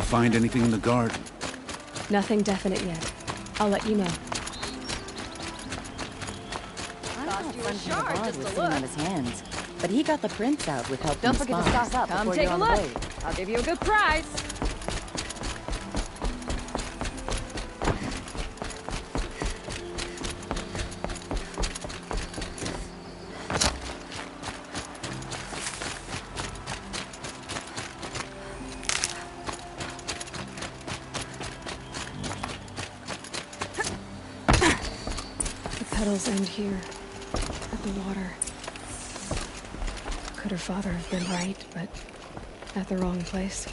find anything in the garden? Nothing definite yet. I'll let you know. I thought you were sharp just was sitting on his hands, but he got the prints out with help. Don't forget to stock up. Come take a look. I'll give you a good price. Petals end here, at the water. Could her father have been right, but at the wrong place?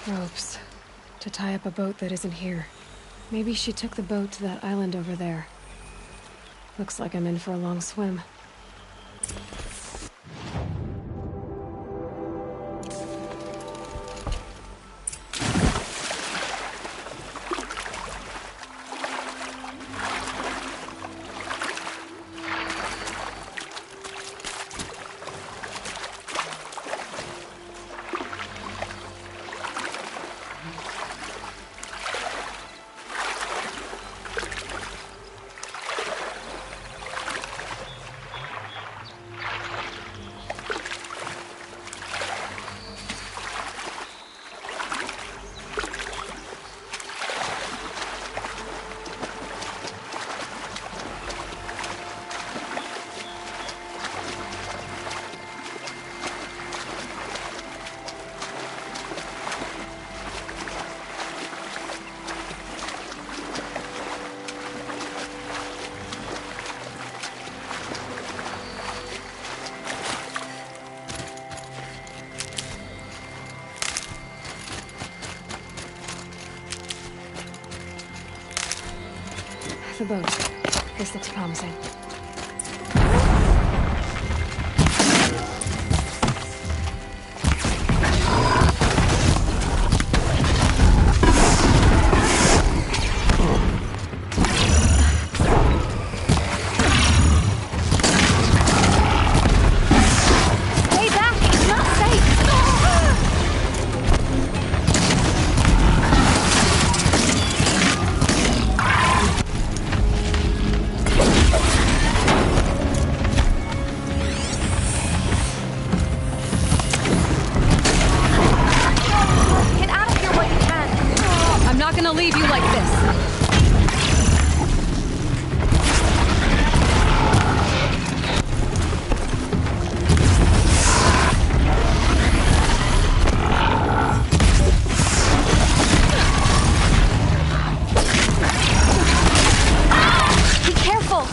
Ropes. To tie up a boat that isn't here. Maybe she took the boat to that island over there. Looks like I'm in for a long swim. The boat. This looks promising. Leave you like this. Be careful.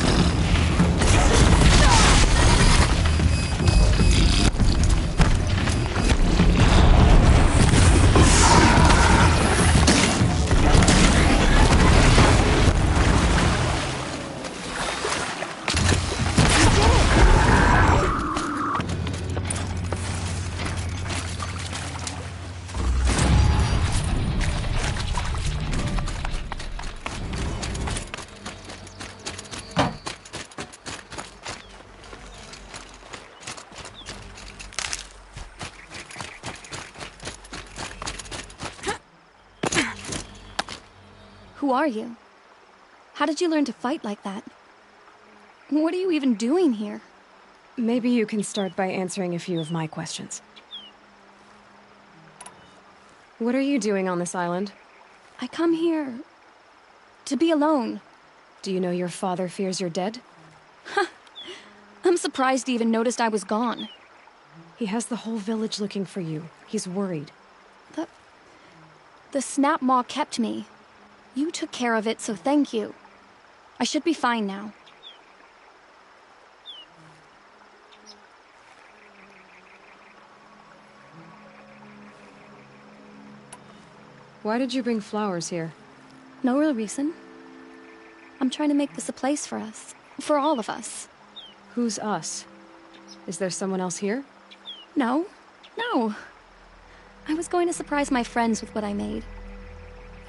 Who are you? How did you learn to fight like that? What are you even doing here? Maybe you can start by answering a few of my questions. What are you doing on this island? I come here to be alone. Do you know your father fears you're dead? I'm surprised he even noticed I was gone. He has the whole village looking for you. He's worried. The Snap Maw kept me. You took care of it, so thank you. I should be fine now. Why did you bring flowers here? No real reason. I'm trying to make this a place for us. For all of us. Who's us? Is there someone else here? No. No. I was going to surprise my friends with what I made.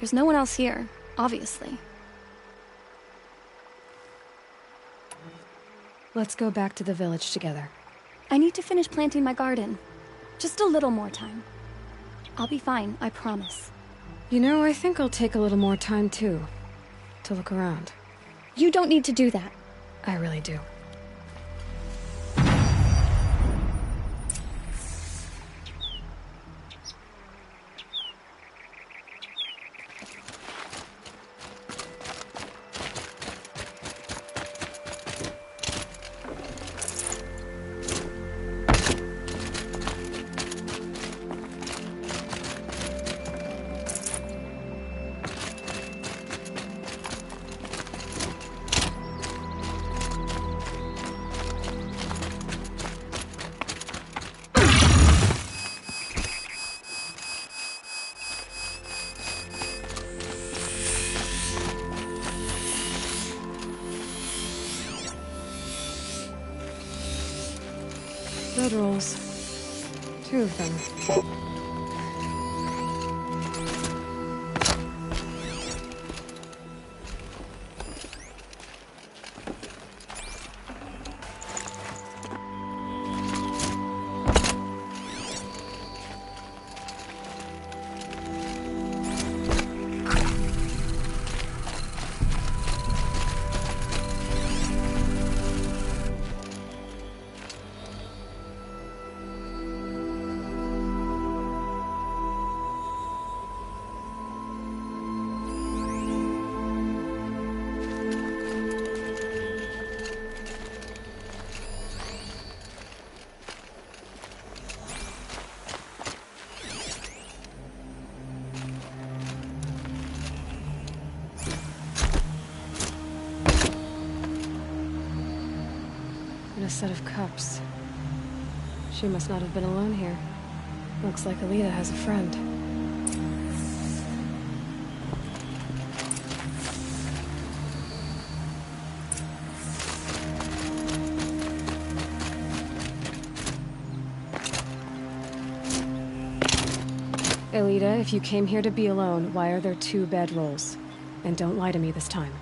There's no one else here, obviously. Let's go back to the village together. I need to finish planting my garden. Just a little more time. I'll be fine, I promise. You know, I think I'll take a little more time, too. To look around. You don't need to do that. I really do. Bedrolls. 2 of them. A set of cups. She must not have been alone here. Looks like Alita has a friend. Alita, if you came here to be alone, why are there 2 bedrolls? And don't lie to me this time.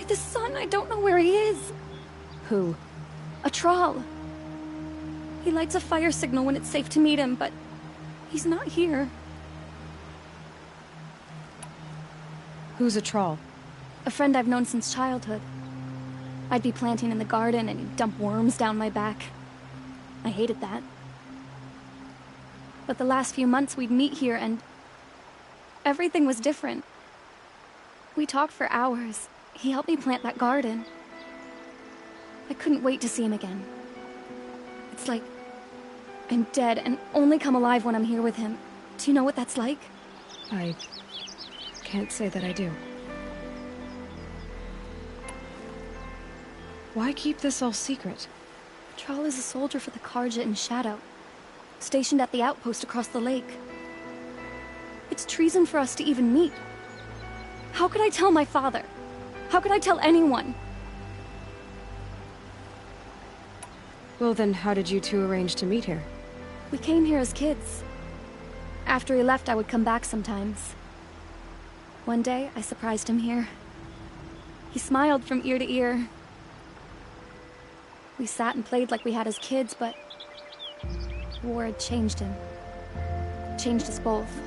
The sun, I don't know where he is. Who? A Thrall. He lights a fire signal when it's safe to meet him, but he's not here. Who's a Thrall? A friend I've known since childhood. I'd be planting in the garden and he'd dump worms down my back. I hated that. But the last few months we'd meet here and everything was different. We talked for hours. He helped me plant that garden. I couldn't wait to see him again. It's like I'm dead and only come alive when I'm here with him. Do you know what that's like? I can't say that I do. Why keep this all secret? Thrall is a soldier for the Carja in Shadow, stationed at the outpost across the lake. It's treason for us to even meet. How could I tell my father? How could I tell anyone? Well then, how did you 2 arrange to meet here? We came here as kids. After he left, I would come back sometimes. One day, I surprised him here. He smiled from ear to ear. We sat and played like we had as kids, but war had changed him. Changed us both.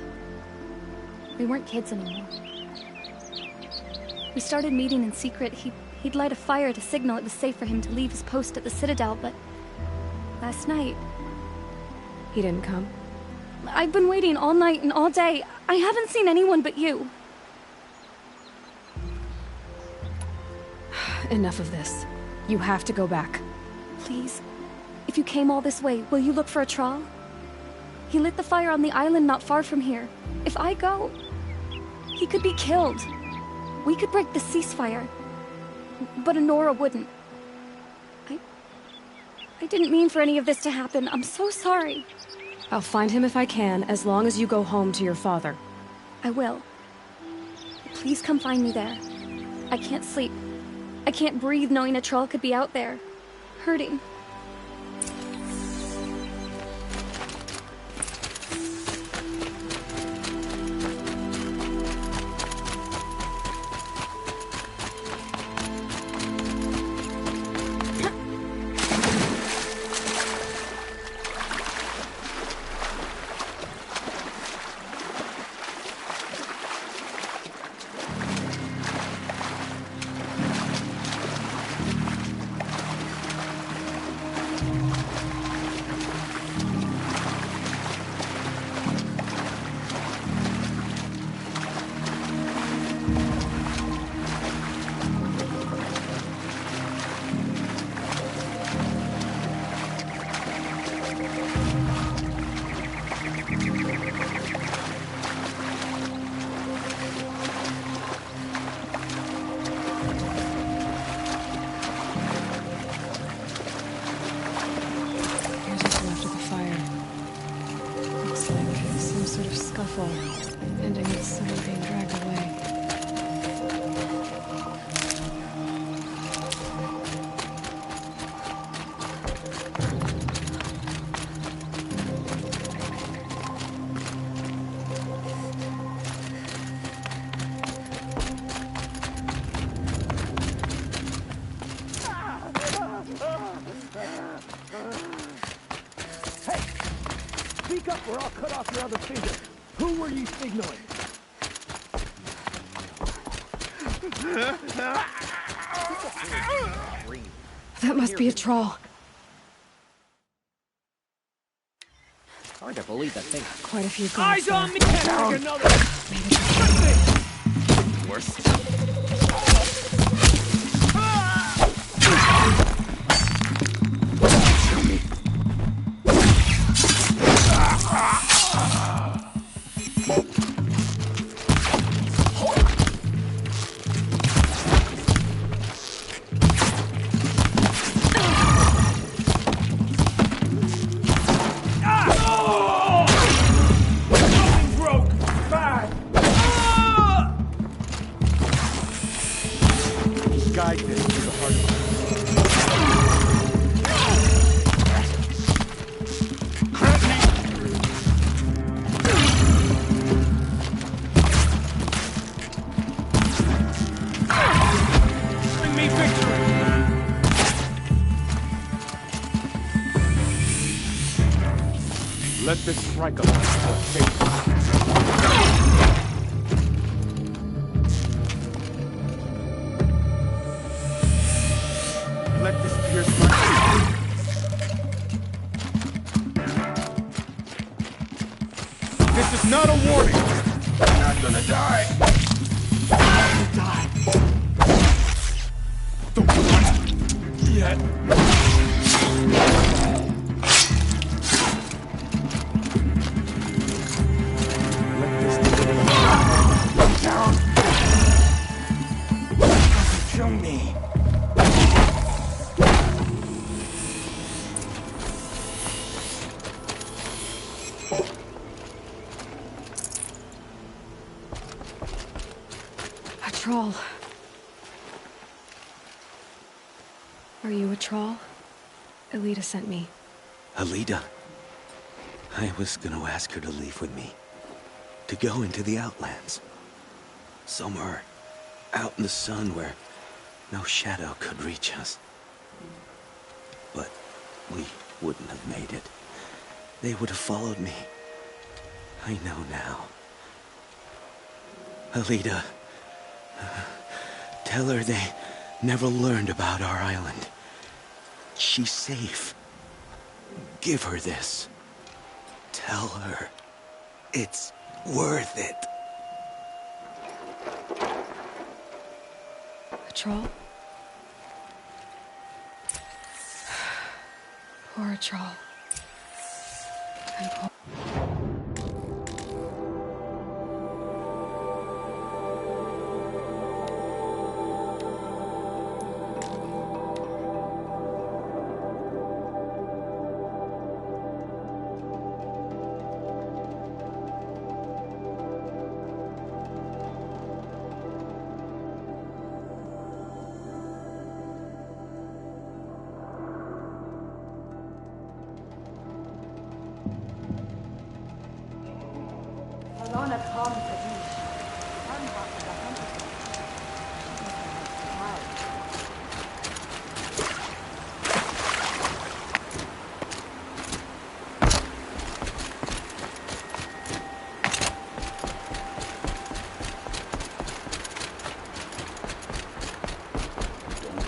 We weren't kids anymore. We started meeting in secret. He'd light a fire to signal it was safe for him to leave his post at the Citadel, but last night... He didn't come? I've been waiting all night and all day. I haven't seen anyone but you. Enough of this. You have to go back. Please. If you came all this way, will you look for a Thrall? He lit the fire on the island not far from here. If I go, he could be killed. We could break the ceasefire, but Anora wouldn't. I didn't mean for any of this to happen. I'm so sorry. I'll find him if I can, as long as you go home to your father. I will. Please come find me there. I can't sleep. I can't breathe knowing a troll could be out there, hurting. Ending with someone being dragged away. Hey! Speak up or I'll cut off your other finger. Who were you signaling? That must be a troll. Hard to believe that thing. Quite a few guards. Eyes on me! Down. Another! Worse. Let this strike a Let this pierce my This is not a warning. I'm not gonna die. I'm gonna die. Don't run yet. Troll. Are you a troll? Elita sent me. Elita? I was gonna ask her to leave with me. To go into the Outlands. Somewhere out in the sun where no shadow could reach us. But we wouldn't have made it. They would have followed me. I know now. Elita, tell her they never learned about our island. She's safe. Give her this. Tell her it's worth it. A troll? Poor troll. And poor... Don't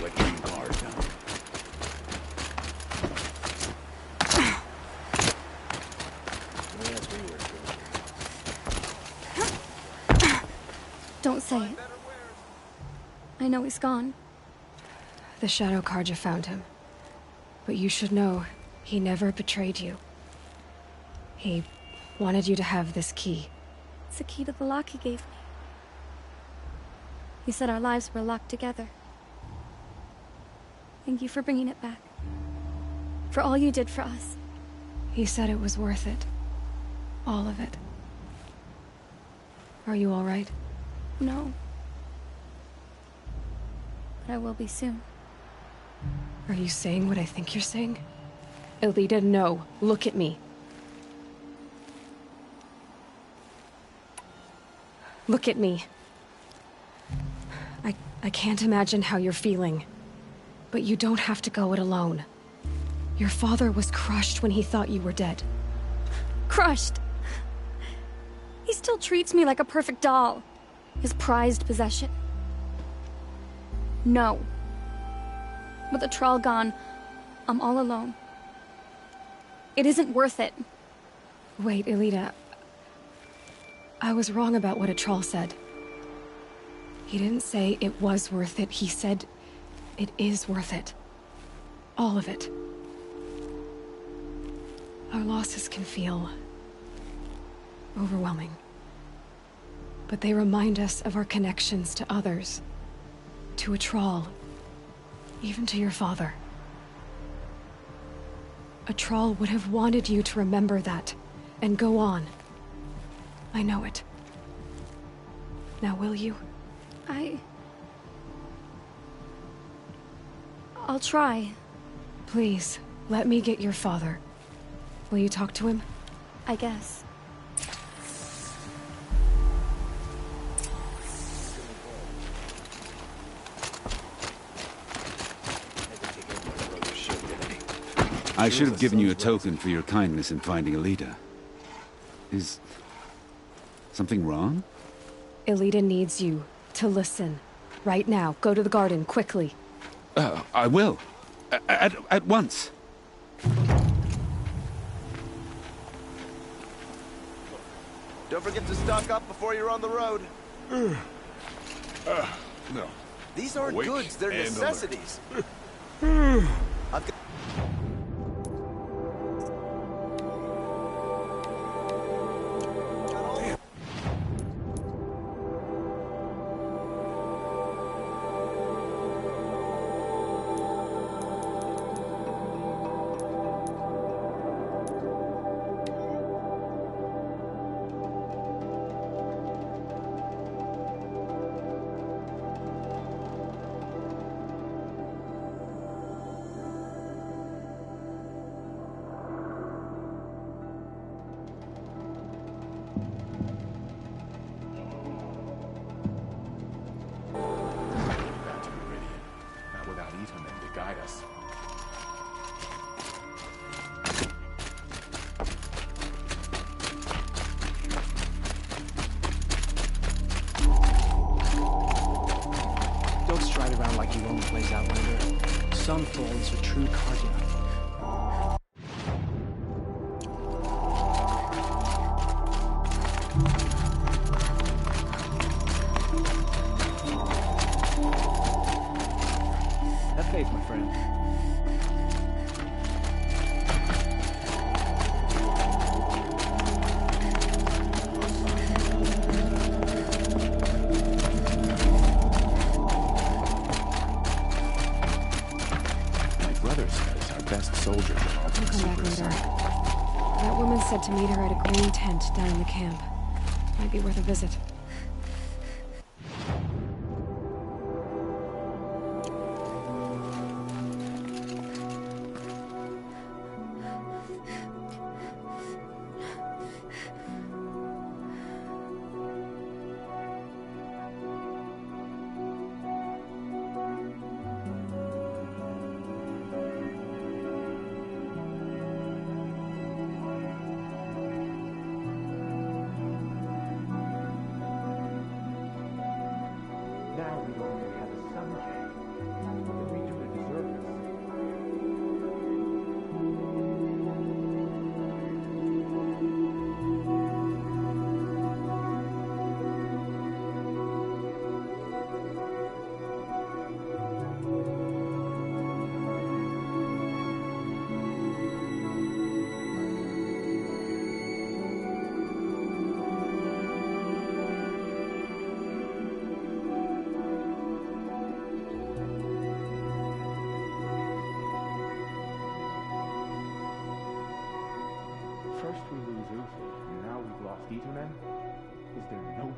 let your guard down. Don't say it. I know he's gone. The Shadow Carja found him. But you should know, he never betrayed you. He wanted you to have this key. It's the key to the lock he gave me. He said our lives were locked together. Thank you for bringing it back. For all you did for us. He said it was worth it. All of it. Are you all right? No. But I will be soon. Are you saying what I think you're saying? Elita, no. Look at me. Look at me. I can't imagine how you're feeling. But you don't have to go it alone. Your father was crushed when he thought you were dead. Crushed. He still treats me like a perfect doll. His prized possession. No. With the Thrall gone, I'm all alone. It isn't worth it. Wait, Elita. I was wrong about what a Thrall said. He didn't say it was worth it. He said it is worth it. All of it. Our losses can feel overwhelming. But they remind us of our connections to others. To a Thrall. Even to your father. A Thrall would have wanted you to remember that, and go on. I know it. Now will you? I'll try. Please, let me get your father. Will you talk to him? I guess. I should have given you a token for your kindness in finding Elita. Is something wrong? Elita needs you to listen. Right now. Go to the garden, quickly. I will. At once. Don't forget to stock up before you're on the road. No. These aren't Awake goods, they're and alert. necessities. I've got guide us. Don't stride around like you own the place, Outlander. Sunfall is a true Carja. Have faith, my friend. My brother says our best soldiers are all I'll come back later. That woman said to meet her at a green tent down in the camp. Might be worth a visit.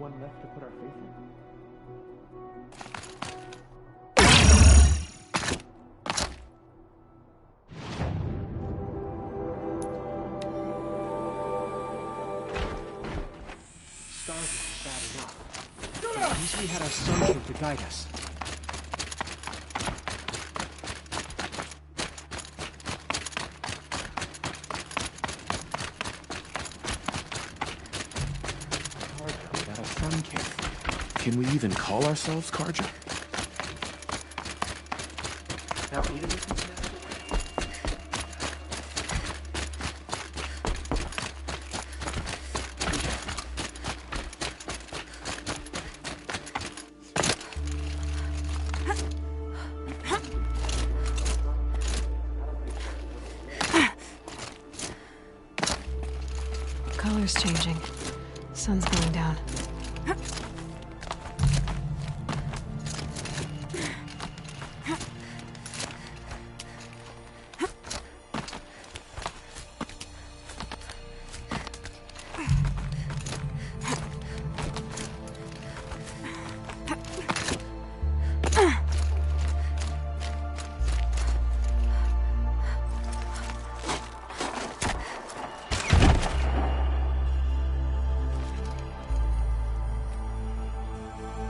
one left to put our faith in? Starving is bad enough. But at least we had our Sun King to guide us. Without a Sun King. Can we even call ourselves Carja? Now, Eden is Color's changing. Sun's going down.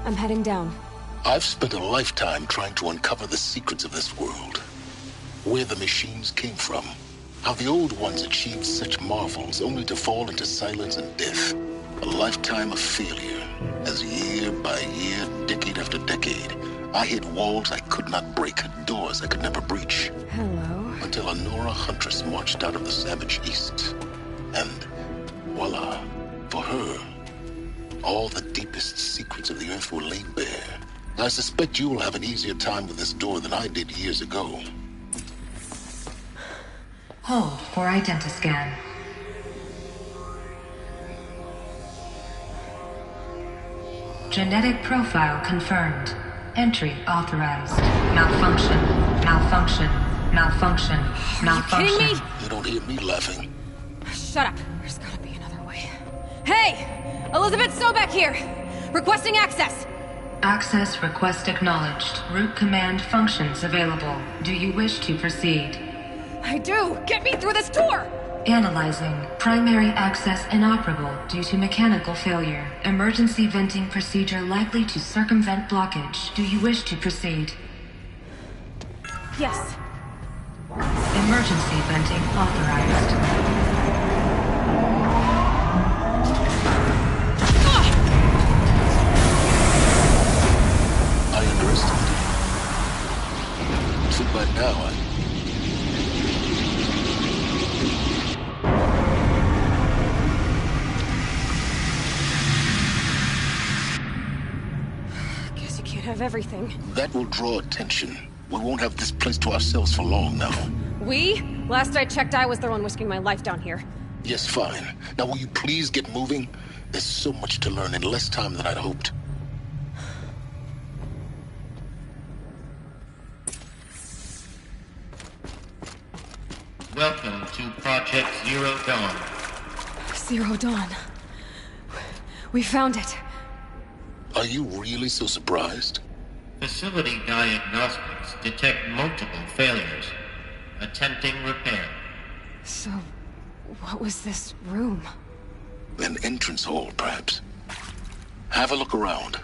I'm heading down. I've spent a lifetime trying to uncover the secrets of this world. Where the machines came from. How the old ones achieved such marvels only to fall into silence and death. A lifetime of failure. As year by year, decade after decade, I hit walls I could not break, doors I could never breach. Hello. Until a Nora huntress marched out of the savage east. And voila, for her, all the deepest secrets of the Earth were laid bare. I suspect you will have an easier time with this door than I did years ago. Hold for identiscan. Genetic profile confirmed. Entry authorized. Malfunction. Malfunction. Malfunction. Malfunction. Are you kidding me? You don't hear me laughing. Shut up. There's gotta be another way. Hey! Elizabeth Sobek here! Requesting access! Access request acknowledged. Root command functions available. Do you wish to proceed? I do! Get me through this door! Analyzing. Primary access inoperable due to mechanical failure. Emergency venting procedure likely to circumvent blockage. Do you wish to proceed? Yes. Emergency venting authorized. I underestimated you. So by now, Guess you can't have everything. that will draw attention. We won't have this place to ourselves for long now. We? Last I checked, I was the one risking my life down here. Yes, fine. Now will you please get moving? There's so much to learn in less time than I'd hoped. Welcome to Project Zero Dawn. Zero Dawn. We found it. Are you really so surprised? Facility diagnostics detect multiple failures. Attempting repair. So, what was this room? An entrance hall, perhaps. Have a look around.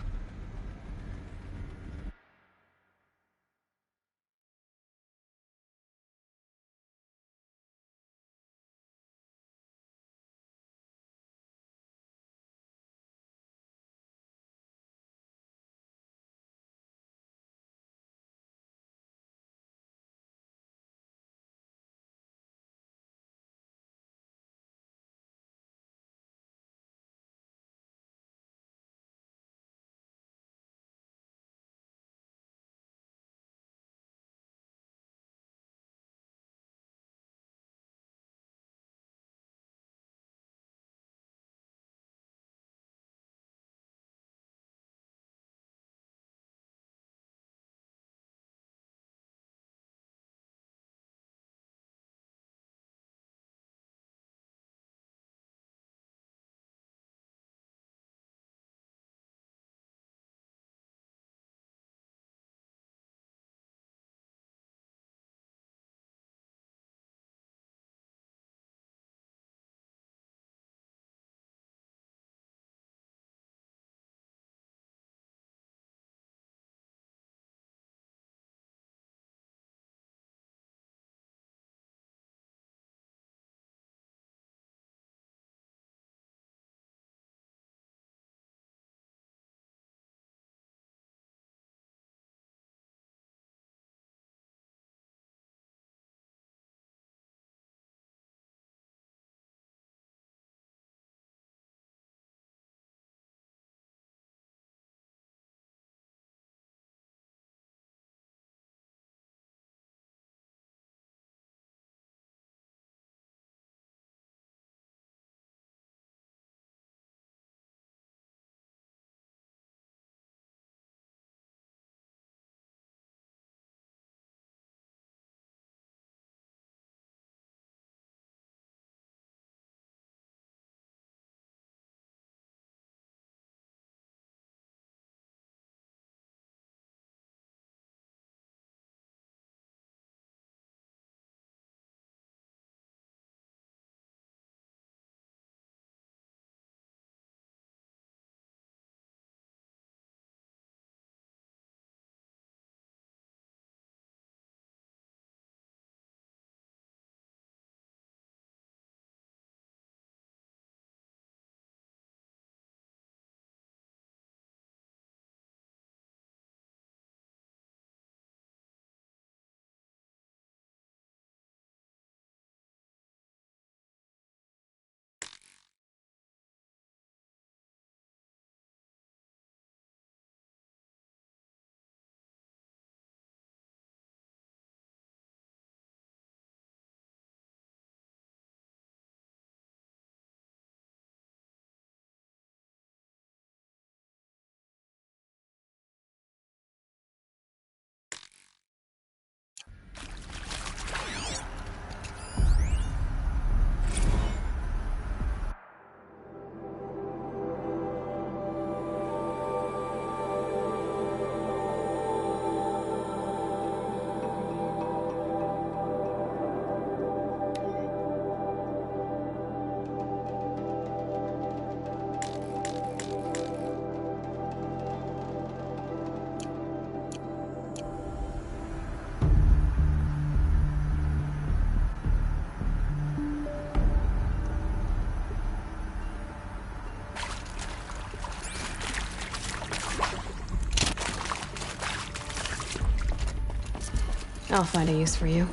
I'll find a use for you.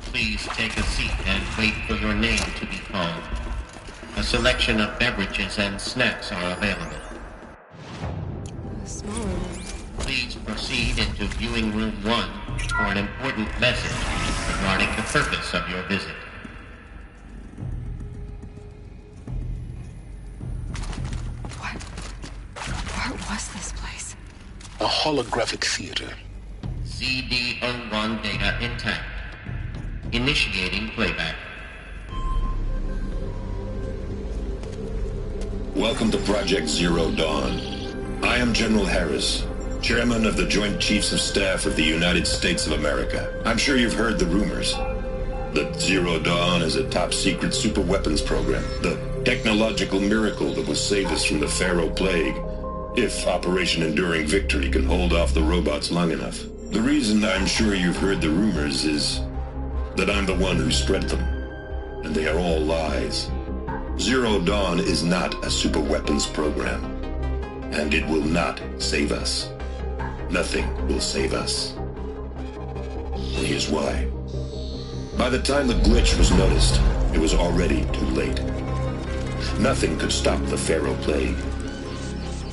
Please take a seat and wait for your name to be called. A selection of beverages and snacks are available. Small room. Please proceed into viewing room 1 for an important message regarding the purpose of your visit. What was this place? A holographic theater. CD01 data intact. Initiating playback. Welcome to Project Zero Dawn. I am General Harris, Chairman of the Joint Chiefs of Staff of the United States of America. I'm sure you've heard the rumors that Zero Dawn is a top-secret superweapons program, the technological miracle that will save us from the Pharaoh Plague, if Operation Enduring Victory can hold off the robots long enough. The reason I'm sure you've heard the rumors is that I'm the one who spread them, and they are all lies. Zero Dawn is not a superweapons program, and it will not save us. Nothing will save us. And here's why. By the time the glitch was noticed, it was already too late. Nothing could stop the Pharaoh Plague.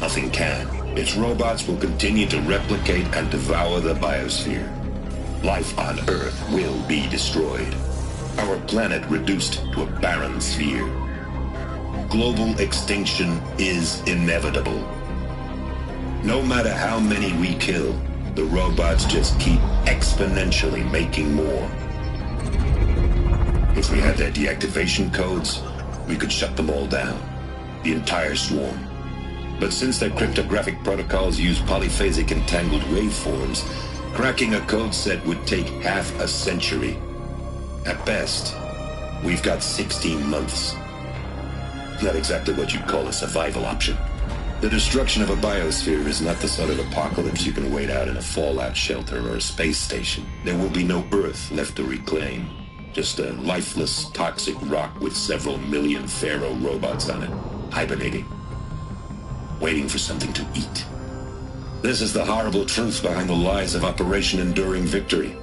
Nothing can. Its robots will continue to replicate and devour the biosphere. Life on Earth will be destroyed. Our planet reduced to a barren sphere. Global extinction is inevitable. No matter how many we kill, the robots just keep exponentially making more. If we had their deactivation codes, we could shut them all down. The entire swarm. But since their cryptographic protocols use polyphasic entangled waveforms, cracking a code set would take half a century. At best, we've got 16 months. Not exactly what you'd call a survival option. The destruction of a biosphere is not the sort of apocalypse you can wait out in a fallout shelter or a space station. There will be no Earth left to reclaim. Just a lifeless, toxic rock with several million Pharaoh robots on it, hibernating, waiting for something to eat. This is the horrible truth behind the lies of Operation Enduring Victory.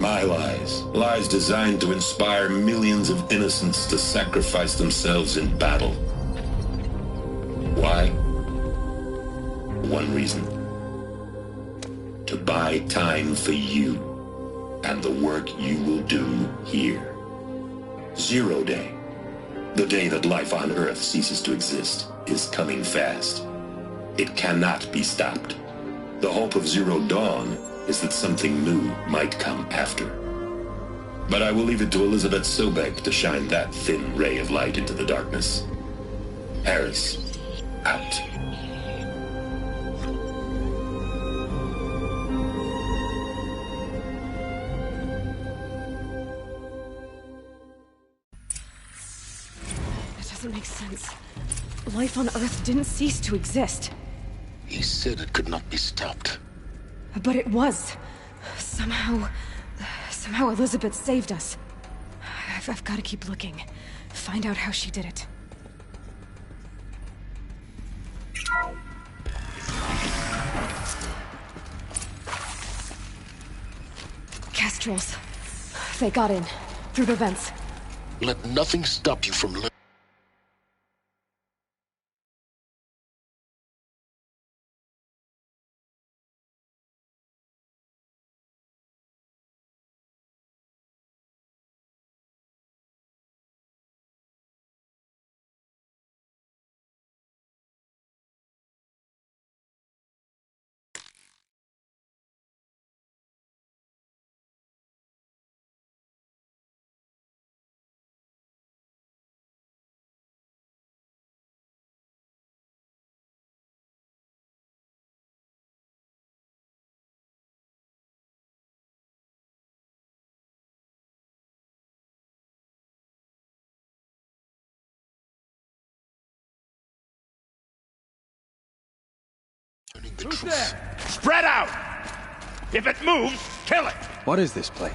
My lies. Lies designed to inspire millions of innocents to sacrifice themselves in battle. Why? One reason. To buy time for you and the work you will do here. Zero Day, the day that life on Earth ceases to exist, is coming fast. It cannot be stopped. The hope of Zero Dawn is that something new might come after. But I will leave it to Elizabeth Sobek to shine that thin ray of light into the darkness. Harris, out. That doesn't make sense. Life on Earth didn't cease to exist. He said it could not be stopped. But it was. Somehow Elizabeth saved us. I've got to keep looking. Find out how she did it. Kestrels. They got in. Through the vents. Let nothing stop you from learning. Who's there? Spread out! If it moves, kill it! What is this place?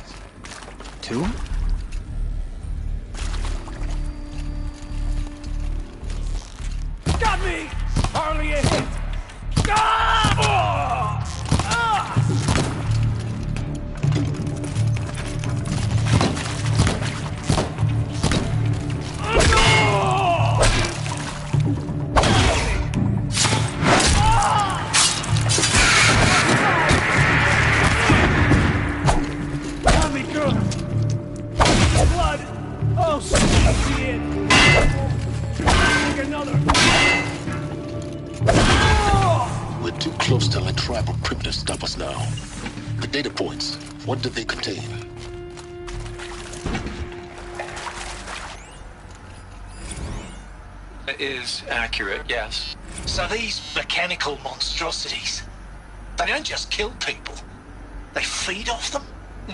Two? Got me! Hardly a hit! We're too close to let tribal primitives stop us now. The data points, what do they contain? It is accurate, yes. So these mechanical monstrosities, they don't just kill people, they feed off them?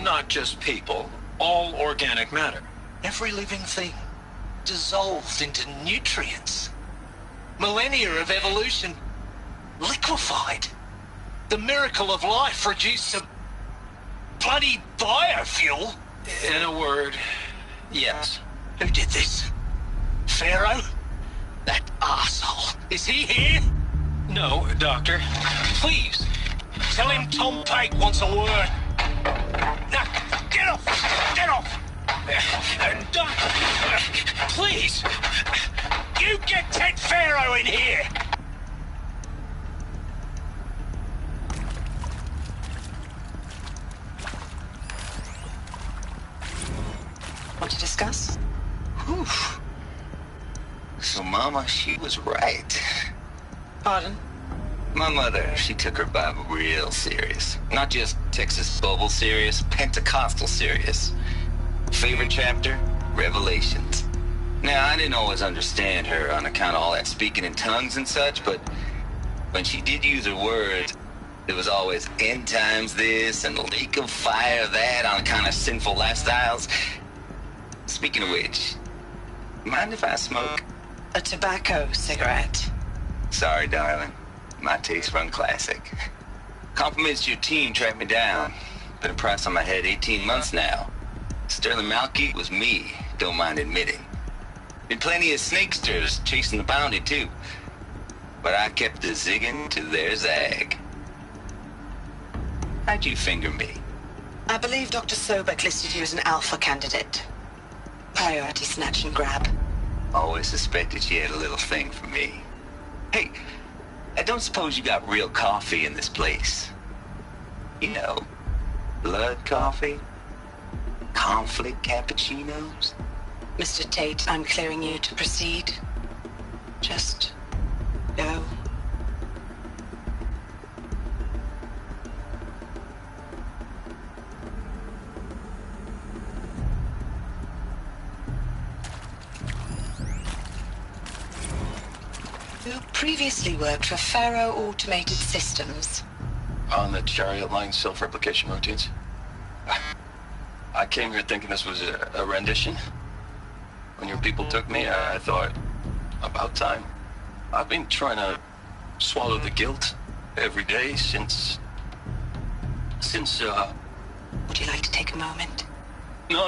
Not just people, all organic matter. Every living thing, dissolved into nutrients. Millennia of evolution, liquefied. The miracle of life reduced to bloody biofuel. In a word, yes. Who did this? Pharaoh? That arsehole. Is he here? No, Doctor. Please, tell him Tom Pate wants a word. Now, get off! Get off! Doctor, please, you get Ted Pharaoh in here! Want to discuss? Whew. So Mama, she was right. Pardon? My mother, she took her Bible real serious. Not just Texas Bible serious, Pentecostal serious. Favorite chapter? Revelations. Now, I didn't always understand her on account of all that speaking in tongues and such, but when she did use her words, there was always end times this and lake of fire that on account of sinful lifestyles. Speaking of which, mind if I smoke? A tobacco cigarette. Sorry, darling. My taste run classic. Compliments to your team tracked me down. Been a price on my head 18 months now. Sterling Malky was me, don't mind admitting. Been plenty of snakesters chasing the bounty, too. But I kept the zigging to their zag. How'd you finger me? I believe Dr. Sobek listed you as an alpha candidate. Priority snatch and grab. Always suspected she had a little thing for me. Hey, I don't suppose you got real coffee in this place. You know, blood coffee? Conflict cappuccinos? Mr. Tate, I'm clearing you to proceed. Just go. You previously worked for Pharaoh Automated Systems. On the Chariot Line self-replication routines? I came here thinking this was a rendition. When your people took me, I thought, about time. I've been trying to swallow the guilt every day since... Would you like to take a moment? No,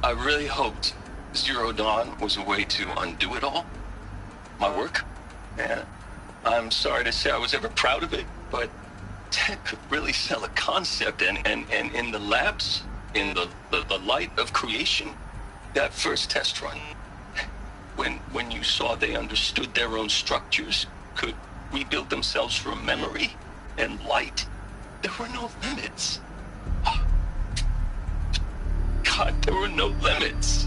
I really hoped Zero Dawn was a way to undo it all. My work. And I'm sorry to say I was ever proud of it, but Ted could really sell a concept, and in the labs, in the light of creation, that first test run, when you saw they understood their own structures, could rebuild themselves from memory and light, there were no limits. God, there were no limits.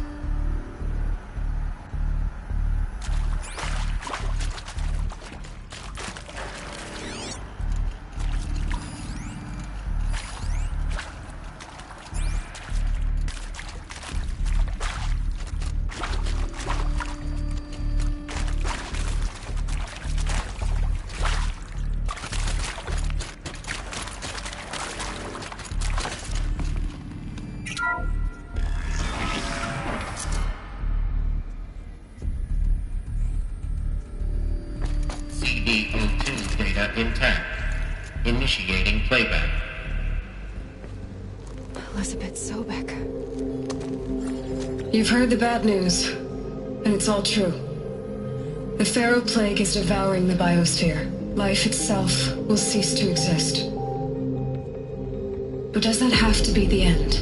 CD02 data intact. Initiating playback. Elizabeth Sobek. You've heard the bad news, and it's all true. The Pharaoh Plague is devouring the biosphere. Life itself will cease to exist. But does that have to be the end?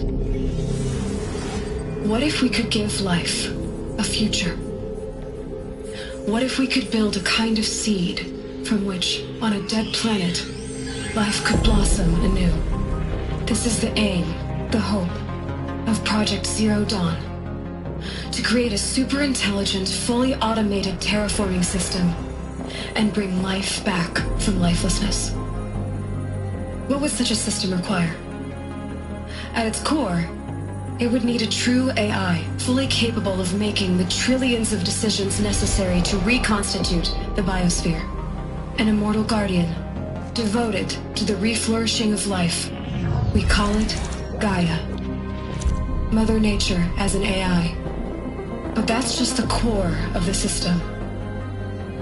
What if we could give life a future? What if we could build a kind of seed from which, on a dead planet, life could blossom anew? This is the aim, the hope, of Project Zero Dawn. To create a super-intelligent, fully automated terraforming system and bring life back from lifelessness. What would such a system require? At its core, it would need a true AI, fully capable of making the trillions of decisions necessary to reconstitute the biosphere. An immortal guardian, devoted to the reflourishing of life. We call it Gaia. Mother Nature as an AI. But that's just the core of the system.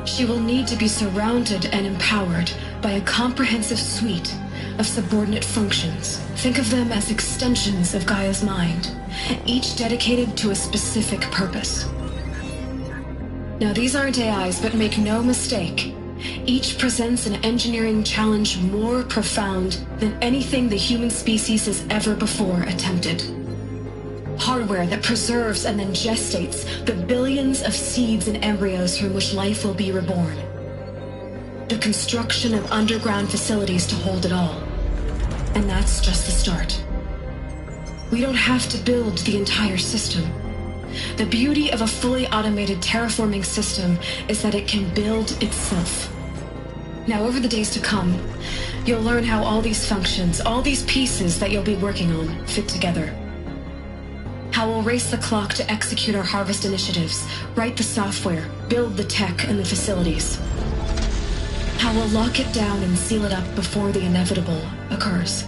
She will need to be surrounded and empowered by a comprehensive suite of subordinate functions. Think of them as extensions of Gaia's mind, each dedicated to a specific purpose. Now, these aren't AIs, but make no mistake, each presents an engineering challenge more profound than anything the human species has ever before attempted. Hardware that preserves and then gestates the billions of seeds and embryos from which life will be reborn. The construction of underground facilities to hold it all. And that's just the start. We don't have to build the entire system. The beauty of a fully automated terraforming system is that it can build itself. Now, over the days to come, you'll learn how all these functions, all these pieces that you'll be working on, fit together. How we'll race the clock to execute our harvest initiatives, write the software, build the tech and the facilities. How we'll lock it down and seal it up before the inevitable occurs.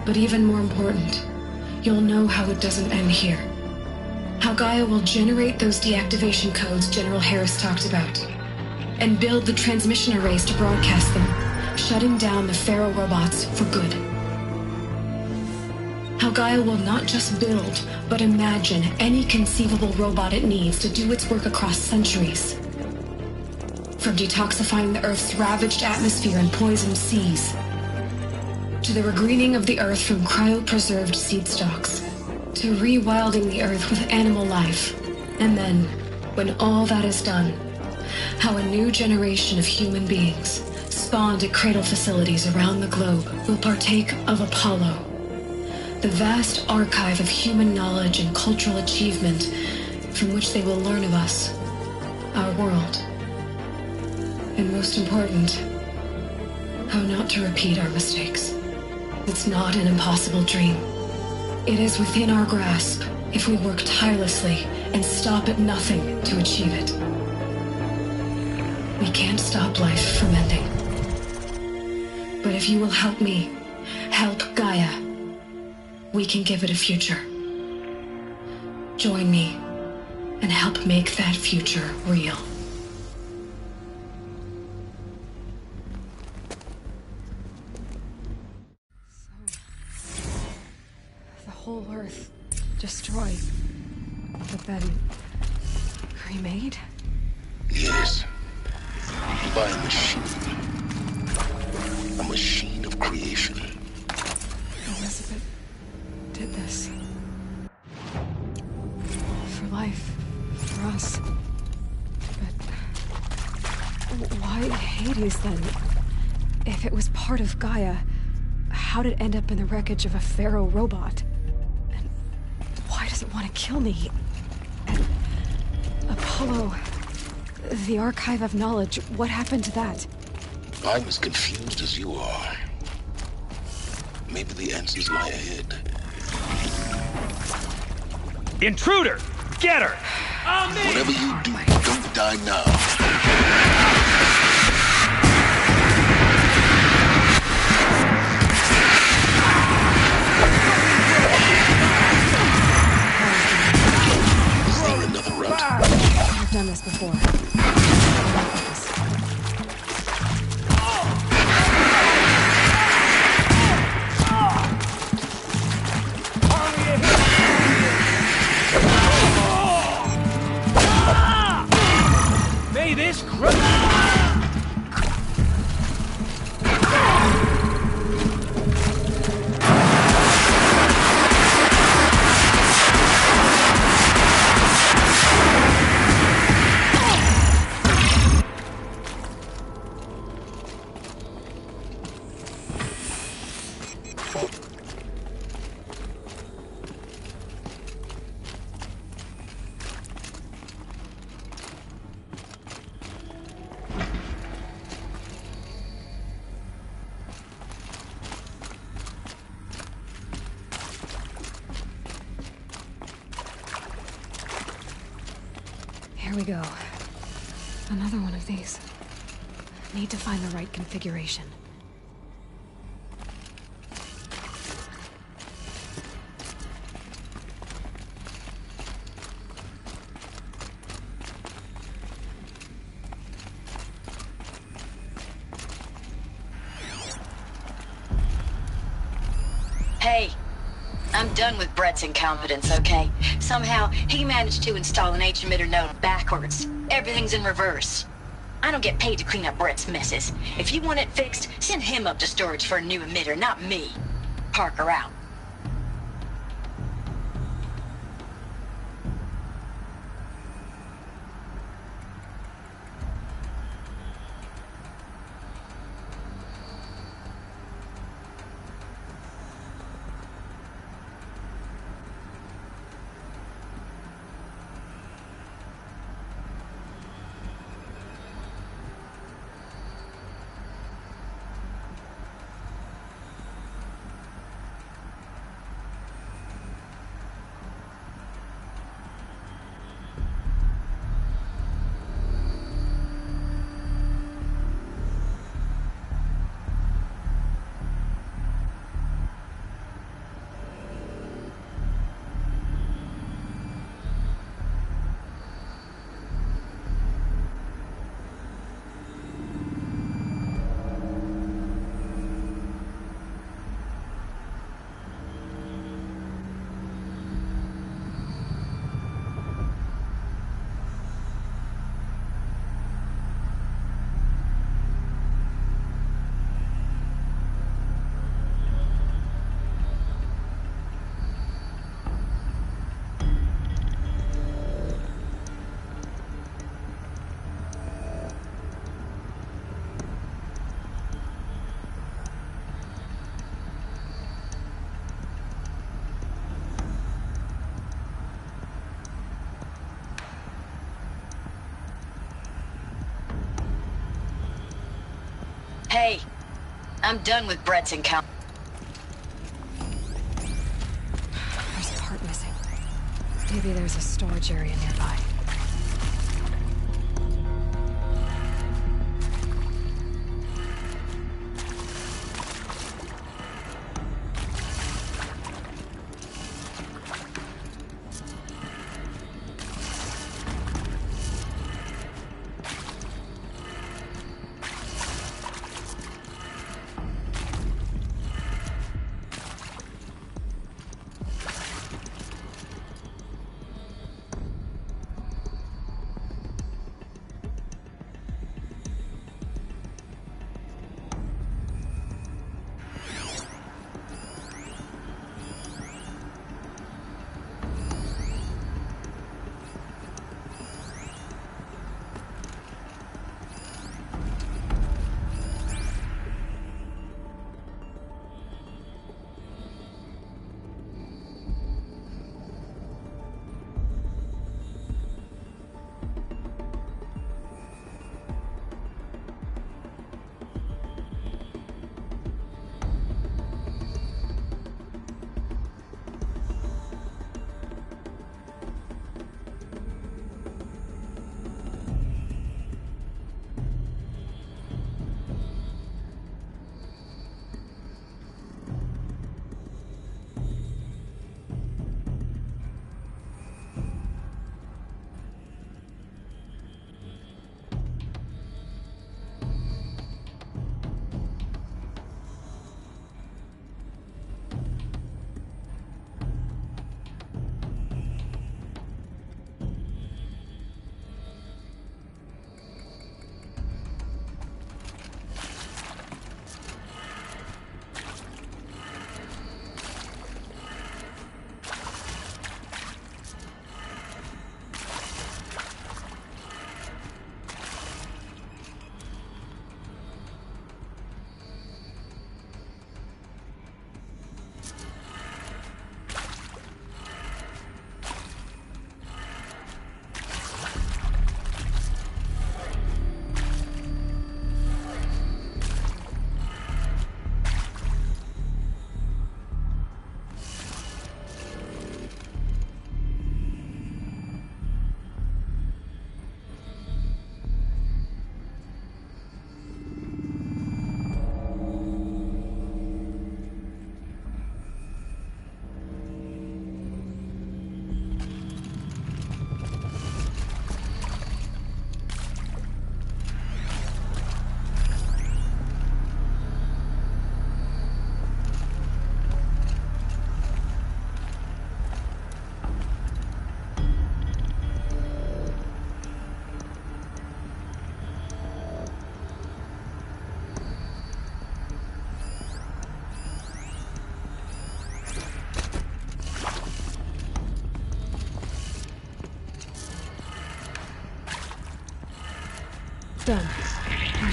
But even more important, you'll know how it doesn't end here. How Gaia will generate those deactivation codes General Harris talked about, and build the transmission arrays to broadcast them, shutting down the Pharaoh robots for good. How Gaia will not just build, but imagine any conceivable robot it needs to do its work across centuries. From detoxifying the Earth's ravaged atmosphere and poisoned seas, to the regreening of the Earth from cryopreserved seed stalks, to rewilding the Earth with animal life. And then, when all that is done, how a new generation of human beings, spawned at cradle facilities around the globe, will partake of Apollo, the vast archive of human knowledge and cultural achievement from which they will learn of us, our world. And most important, how not to repeat our mistakes. It's not an impossible dream. It is within our grasp if we work tirelessly and stop at nothing to achieve it. We can't stop life from ending. But if you will help me, help Gaia, we can give it a future. Join me and help make that future real. The whole Earth destroyed, but then remade? Yes. By a machine. A machine of creation. Elizabeth did this. For life. For us. But why Hades then? If it was part of Gaia, how did it end up in the wreckage of a Pharaoh robot? And why does it want to kill me? And Apollo, the archive of knowledge, what happened to that? I'm as confused as you are. Maybe the answers lie ahead. Intruder! Get her! Whatever you do, don't die now. I've done this before. May this Here we go. Another one of these. Need to find the right configuration. Hey, I'm done with Brett's incompetence, okay? Somehow, he managed to install an H-emitter node backwards. Everything's in reverse. I don't get paid to clean up Brett's messes. If you want it fixed, send him up to storage for a new emitter, not me. Parker out. Hey, I'm done with Brett's encounter. There's a part missing. Maybe there's a storage area nearby.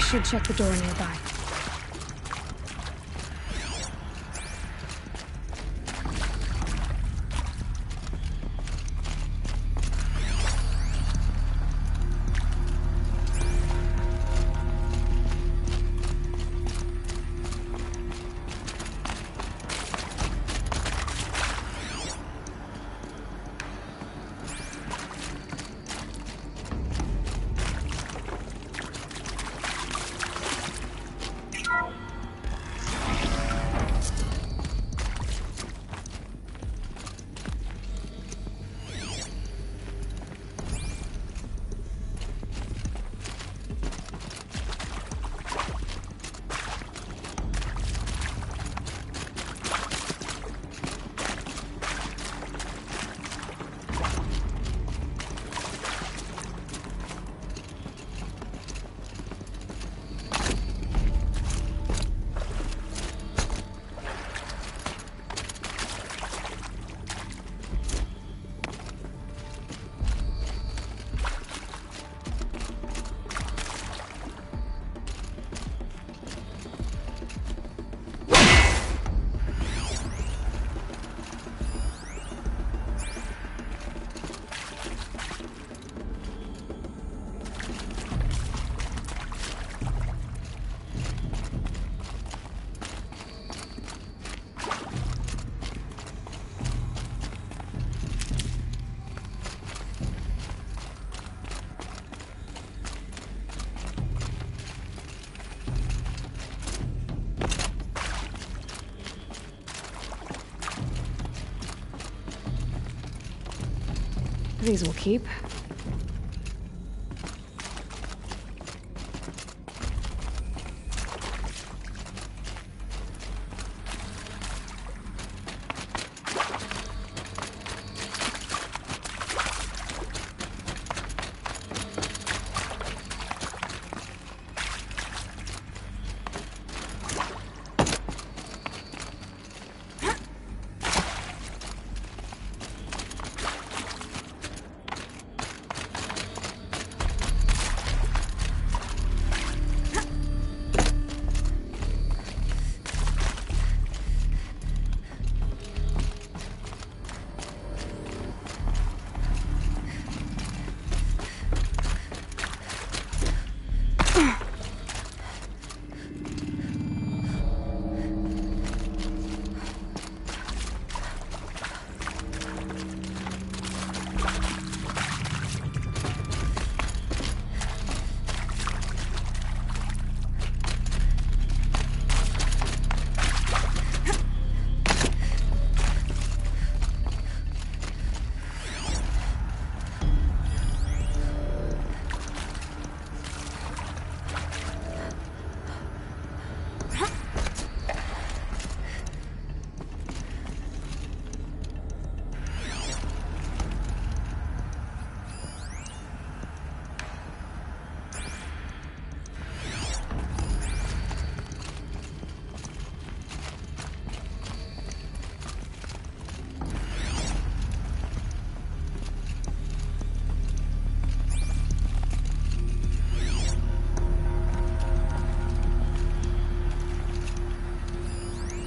should check the door nearby. These will keep.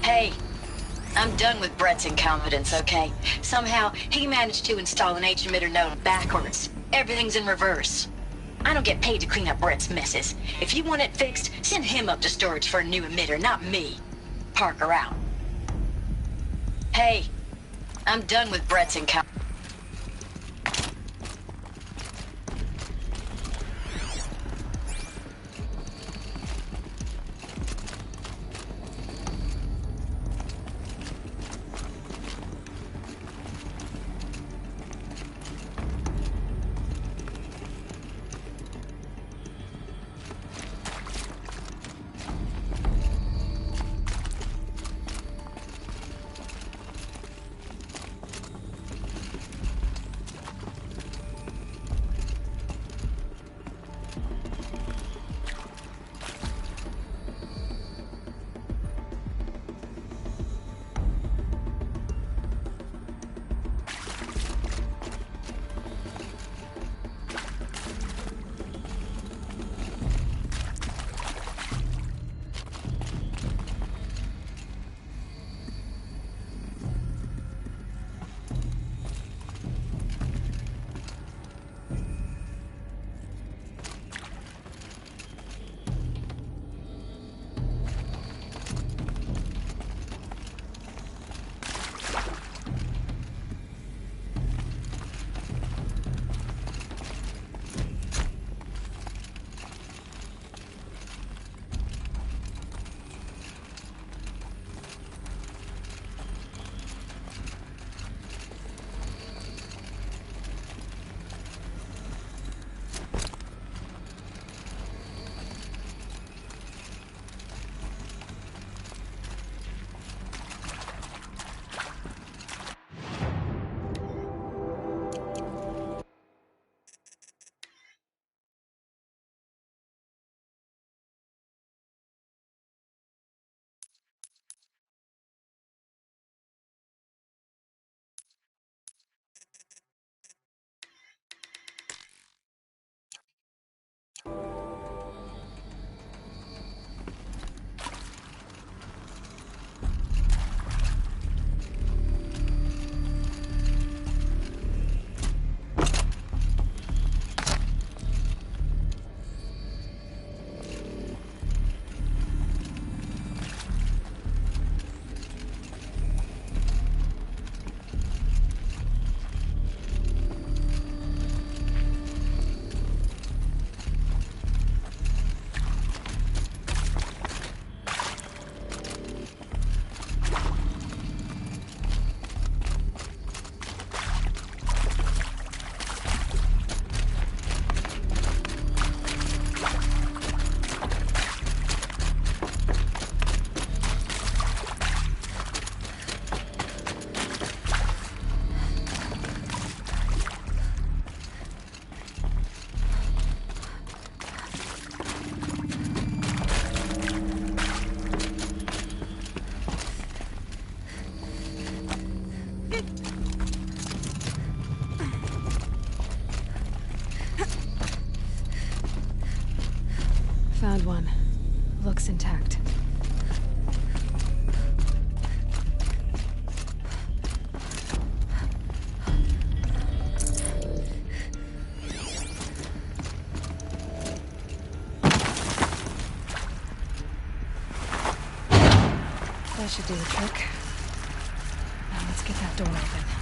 Hey, I'm done with Brett's incompetence, okay? Somehow, he managed to install an H-emitter node backwards. Everything's in reverse. I don't get paid to clean up Brett's messes. If you want it fixed, send him up to storage for a new emitter, not me. Parker out. Hey, I'm done with Brett's incompetence. That should do the trick. Now let's get that door open.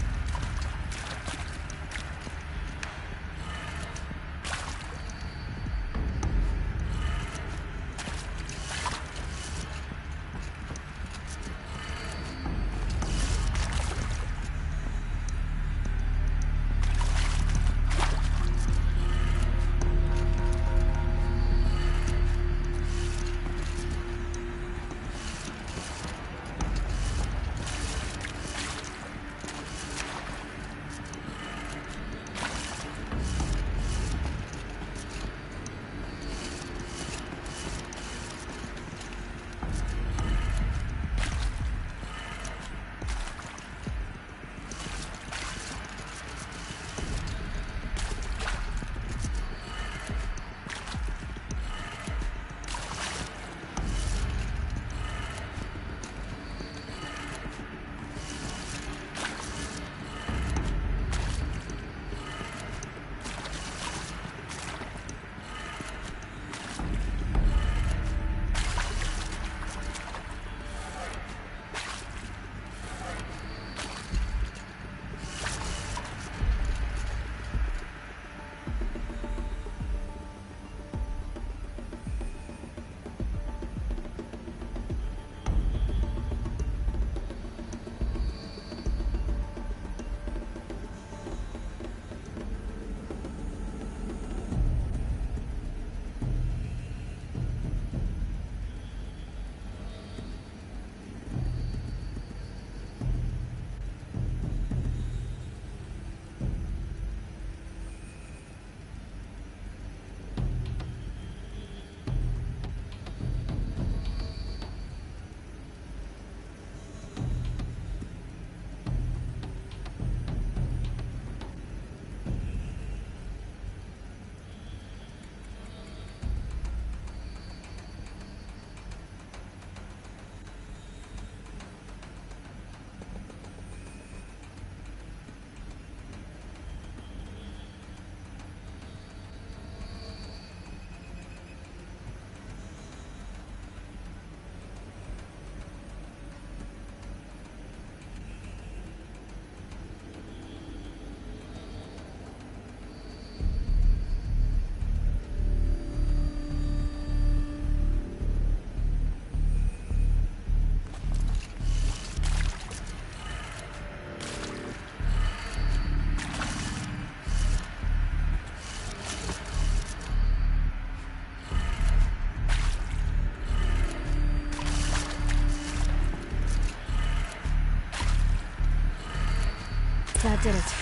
That did it.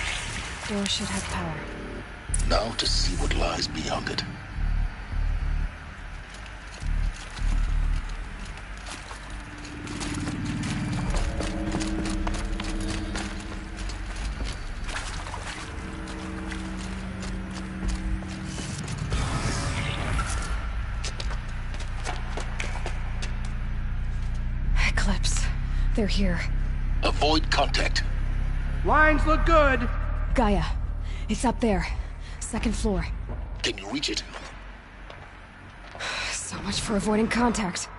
Door should have power. Now to see what lies beyond it. Eclipse. They're here. Avoid contact. Lines look good. Gaia. It's up there. Second floor. Can you reach it? So much for avoiding contact.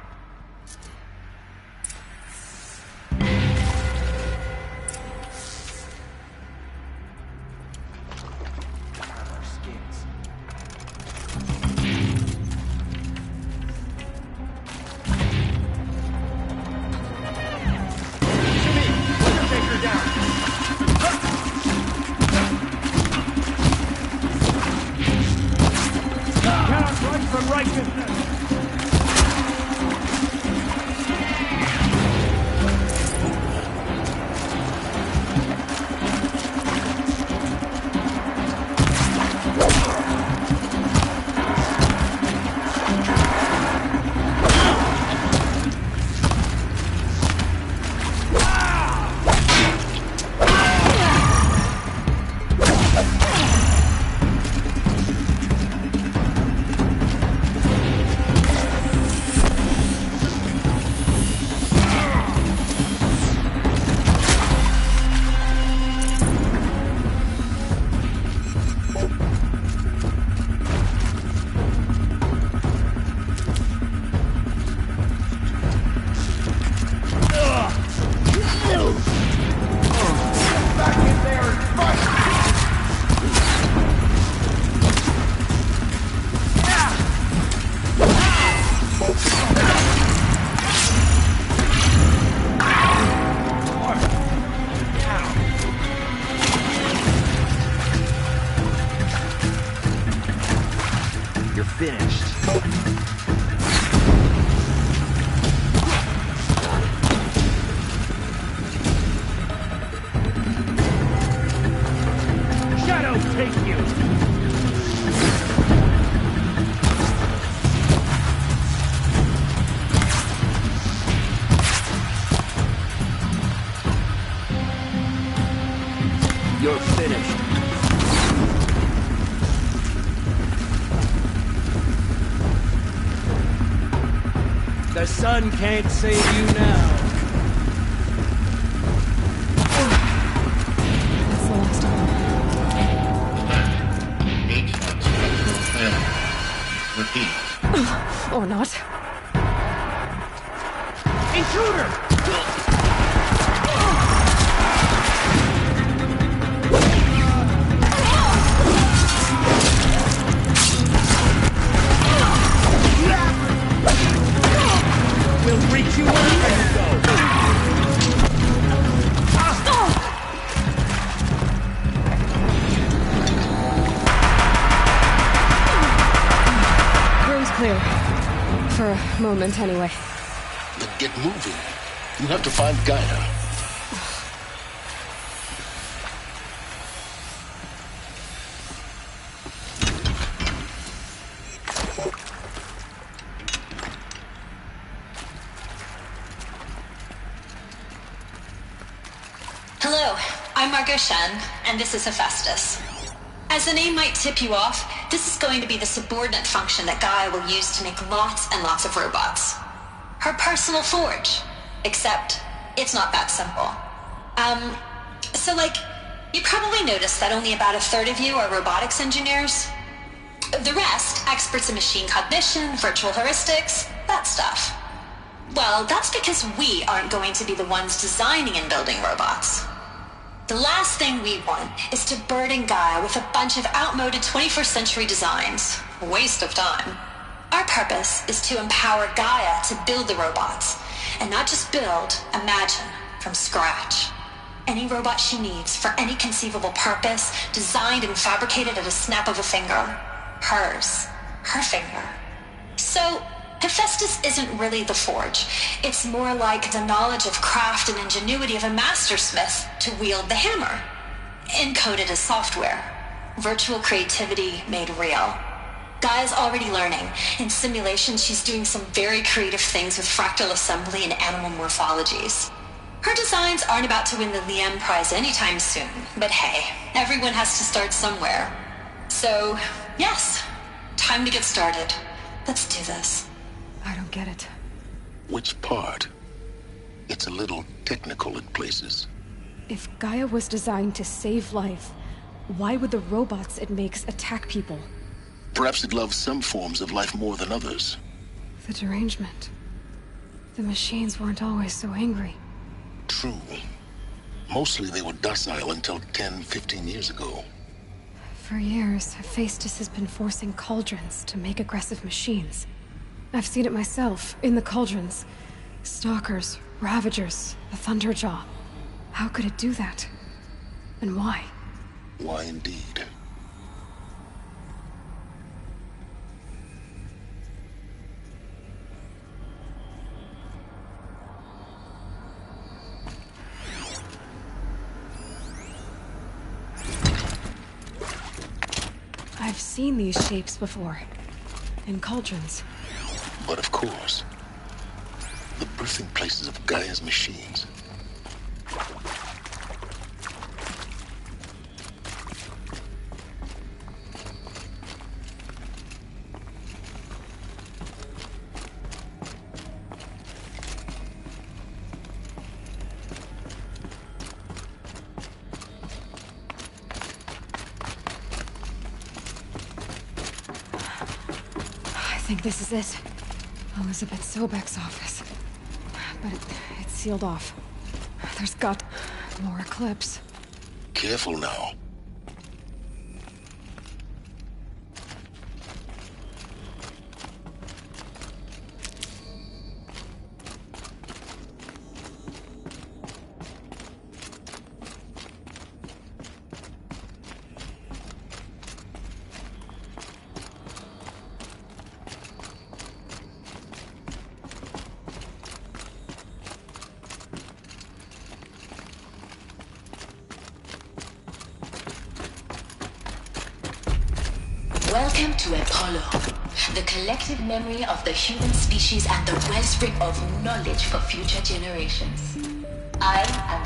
You're finished. The sun can't save you now. That's the last of them. Repeat. Or not. Intruder! We'll reach you wherever you go. Room's clear. For a moment, anyway. Then get moving. You have to find Gaia. Hello, I'm Margot Shen, and this is Hephaestus. As the name might tip you off, this is going to be the subordinate function that Gaia will use to make lots and lots of robots. Her personal forge. Except, it's not that simple. You probably noticed that only about a third of you are robotics engineers. The rest, experts in machine cognition, virtual heuristics, that stuff. Well, that's because we aren't going to be the ones designing and building robots. The last thing we want is to burden Gaia with a bunch of outmoded 21st century designs. Waste of time. Our purpose is to empower Gaia to build the robots, and not just build, imagine, from scratch. Any robot she needs for any conceivable purpose, designed and fabricated at a snap of a finger. Hers. Her finger. So, Hephaestus isn't really the forge. It's more like the knowledge of craft and ingenuity of a mastersmith to wield the hammer. Encoded as software. Virtual creativity made real. Gaia's already learning. In simulation, she's doing some very creative things with fractal assembly and animal morphologies. Her designs aren't about to win the Liam Prize anytime soon, but hey, everyone has to start somewhere. So, yes, time to get started. Let's do this. I don't get it. Which part? It's a little technical in places. If Gaia was designed to save life, why would the robots it makes attack people? Perhaps it loves some forms of life more than others. The derangement. The machines weren't always so angry. True. Mostly they were docile until 10, 15 years ago. For years, Hephaestus has been forcing cauldrons to make aggressive machines. I've seen it myself, in the cauldrons. Stalkers, Ravagers, the Thunderjaw. How could it do that? And why? Why indeed? I've seen these shapes before. In cauldrons. But of course, the birthing places of Gaia's machines. I think this is it. Elizabeth Sobek's office. But it's sealed off. There's got more Eclipse. Careful now. Welcome to Apollo, the collective memory of the human species and the wellspring of knowledge for future generations. I am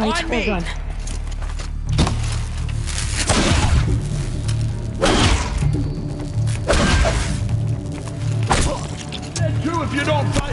fight or run. Dead too if you don't fight.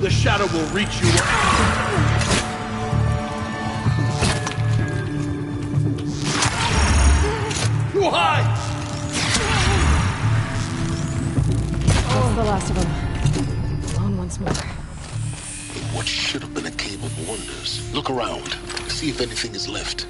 The shadow will reach you. Too high! That's the last of them. Alone once more. What should have been a cave of wonders. Look around. See if anything is left.